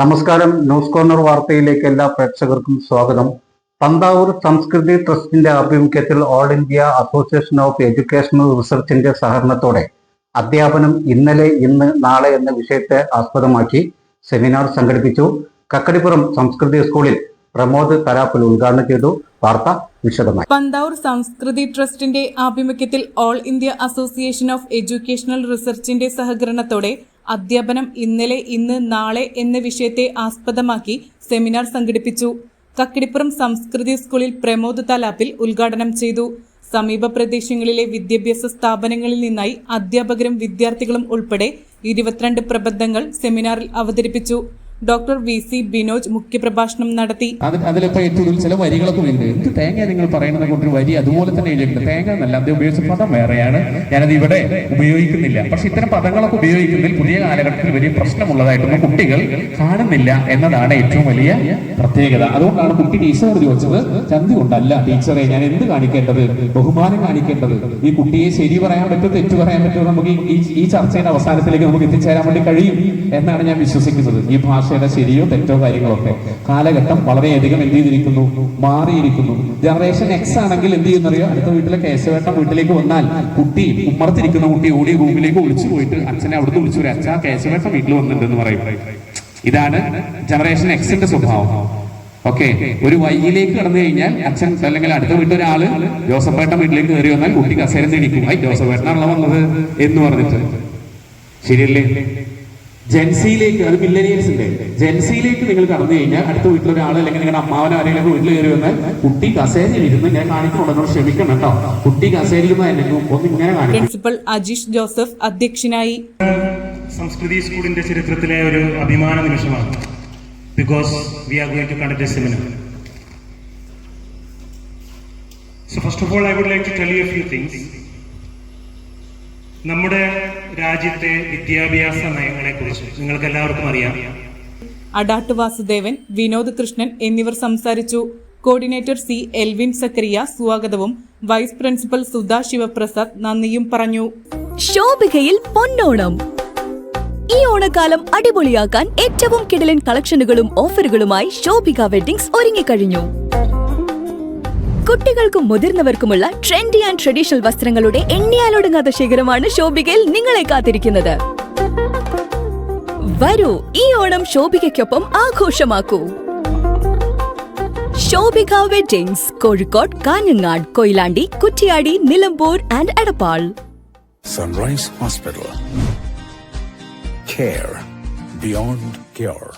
നമസ്കാരം. News corner വാർത്തയിലേക്ക് എല്ലാ പ്രേക്ഷകർക്കും സ്വാഗതം. തന്താവൂർ സംസ്കൃതി ട്രസ്റ്റിന്റെ ആഭിമുഖ്യത്തിൽ All India Association of educational റിസർച്ചിന്റെ സഹകരണത്തോടെ അധ്യാപനം ഇന്നലെ, ഇന്ന്, നാളെ എന്ന വിഷയത്തെ ആസ്പദമാക്കി സെമിനാർ സംഘടിപ്പിച്ചു. കക്കടിപ്പുറം സംസ്കൃതി സ്കൂളിൽ പ്രമോദ് തലാപ്പിൽ ഉദ്ഘാടനം ചെയ്തു. വാർത്ത വിശദമായി. തന്താവൂർ സംസ്കൃതി ട്രസ്റ്റിന്റെ ആഭിമുഖ്യത്തിൽ All India Association of educational റിസർച്ചിന്റെ സഹകരണത്തോടെ അധ്യാപനം ഇന്നലെ, ഇന്ന്, നാളെ എന്ന വിഷയത്തെ ആസ്പദമാക്കി സെമിനാർ സംഘടിപ്പിച്ചു. കക്കടിപ്പുറം സംസ്കൃതി സ്കൂളിൽ പ്രമോദ് തലാപ്പിൽ ഉദ്ഘാടനം ചെയ്തു. സമീപ പ്രദേശങ്ങളിലെ വിദ്യാഭ്യാസ സ്ഥാപനങ്ങളിൽ നിന്നായി അധ്യാപകരും വിദ്യാർത്ഥികളും ഉൾപ്പെടെ 22 പ്രബന്ധങ്ങൾ സെമിനാറിൽ അവതരിപ്പിച്ചു. ഡോക്ടർ VC ബിനോജ് മുഖ്യപ്രഭാഷണം നടത്തി. അതിലിപ്പോ ഏറ്റവും ചില വരികളൊക്കെ ഉണ്ട്. എന്ത് തേങ്ങ നിങ്ങൾ പറയുന്നത് കൊണ്ടൊരു വരി അതുപോലെ തന്നെ എഴുതിയിട്ടുണ്ട്. തേങ്ങ എന്നല്ല, അത് ഉപയോഗിച്ച പദം വേറെയാണ്, ഞാനത് ഇവിടെ ഉപയോഗിക്കുന്നില്ല. പക്ഷെ ഇത്തരം പദങ്ങളൊക്കെ ഉപയോഗിക്കുന്നതിൽ പുതിയ കാലഘട്ടത്തിൽ വലിയ പ്രശ്നമുള്ളതായിട്ടൊന്നും കുട്ടികൾ കാണുന്നില്ല എന്നതാണ് ഏറ്റവും വലിയ പ്രത്യേകത. അതുകൊണ്ടാണ് കുട്ടി ടീച്ചറോട് ചോദിച്ചത്, ചന്തി കൊണ്ടല്ല ടീച്ചറെ ഞാൻ എന്ത് കാണിക്കേണ്ടത്, ബഹുമാനം കാണിക്കേണ്ടത്, ഈ കുട്ടിയെ ശരി പറയാൻ പറ്റുമോ തെറ്റു പറയാൻ പറ്റുമോ, നമുക്ക് ഈ ചർച്ചയുടെ അവസാനത്തിലേക്ക് നമുക്ക് എത്തിച്ചേരാൻ വേണ്ടി കഴിയും എന്നാണ് ഞാൻ വിശ്വസിക്കുന്നത്. ഈ ഭാഷയുടെ ശരിയോ തെറ്റോ കാര്യങ്ങളൊക്കെ കാലഘട്ടം വളരെയധികം എന്ത് ചെയ്തിരിക്കുന്നു, മാറിയിരിക്കുന്നു. ജനറേഷൻ എക്സ് ആണെങ്കിൽ എന്ത് ചെയ്യുന്നറിയോ, അടുത്ത വീട്ടിലെ കേശവേട്ടൻ വീട്ടിലേക്ക് വന്നാൽ കുട്ടി ഉമ്മറത്തിരിക്കുന്ന കുട്ടി ഓടി റൂമിലേക്ക് ഒളിച്ചു പോയിട്ട് അച്ഛനെ അവിടുന്ന് വിളിച്ചു, ഒരു അച്ഛാ കേശവേട്ടൻ വീട്ടിൽ വന്നിട്ടുണ്ടെന്ന് പറയും. ഇതാണ് ജനറേഷൻ എക്സിന്റെ സ്വഭാവം. ഓക്കെ, ഒരു വൈകിലേക്ക് കടന്നു കഴിഞ്ഞാൽ അച്ഛൻ അല്ലെങ്കിൽ അടുത്ത വീട്ടൊരാള് ജോസഫേട്ടൻ വീട്ടിലേക്ക് കയറി വന്നാൽ കുട്ടി കസേര തിരിക്കും, ജോസഫേട്ടനാണല്ലോ വന്നത് എന്ന് പറഞ്ഞിട്ട്. ശരിയല്ലേ? ജെൻസിയിലേക്ക്, അത് മില്ലനിയൽസിന്റെ ജെൻസിയിലേക്ക് നിങ്ങൾ കടന്നു കഴിഞ്ഞാൽ അടുത്ത വീട്ടിലൊരാൾ അല്ലെങ്കിൽ നിങ്ങളുടെ അമ്മാവനോ ആരെങ്കിലും വീട്ടിൽ കയറി വന്നാൽ കുട്ടി കസേരയിൽ ഇരുന്ന്, ഞാൻ കാണിക്കുന്നുണ്ടോ ക്ഷമിക്കണം കേട്ടോ, കുട്ടി കസേരയിൽ ഒന്ന് ഇങ്ങനെ കാണിക്കും. പ്രിൻസിപ്പൽ അജീഷ് ജോസഫ് അധ്യക്ഷനായി. സംസ്കൃതി സ്കൂളിന്റെ ചരിത്രത്തിലെ ഒരു അഭിമാന നിമിഷമാണ്. Because we are going to conduct a seminar. So first of all, I would like to tell you a few things. നമ്മുടെ രാജ്യത്തെ വിദ്യാഭ്യാസ നയങ്ങളെ കുറിച്ച് നിങ്ങൾക്ക് എല്ലാവർക്കും അറിയാം. അഡാട്ട് വാസുദേവൻ, വിനോദ് കൃഷ്ണൻ എന്നിവർ സംസാരിച്ചു. Coordinator C. എൽവിൻ സക്കറിയ സ്വാഗതവും വൈസ് പ്രിൻസിപ്പൽ സുധാ ശിവപ്രസാദ് നന്ദിയും പറഞ്ഞു. ശോഭികയിൽ പൊന്നോണം. ഈ ഓണക്കാലം അടിപൊളിയാക്കാൻ ഏറ്റവും കിടിലൻ കളക്ഷനുകളും ഓഫറുകളുമായി ശോഭിക വെഡിങ്സ് ഒരുങ്ങിക്കഴിഞ്ഞു. കുട്ടികൾക്കും മുതിർന്നവർക്കുമുള്ള ട്രെൻഡി ആൻഡ് ട്രഡീഷണൽ വസ്ത്രങ്ങളുടെ എണ്ണിയാലൊടുങ്ങാത്ത ശേഖരമാണ് ശോഭികയിൽ നിങ്ങളെ കാത്തിരിക്കുന്നത്. വരൂ, ഈ ഓണം ശോഭികയ്ക്കൊപ്പം ആഘോഷമാക്കൂ. Shobhika weddings, Kozhikode, Kanhangad, Koyilandy, Kuttiadi, Nilambur and Edappal. Sunrise Hospital. Care beyond cure.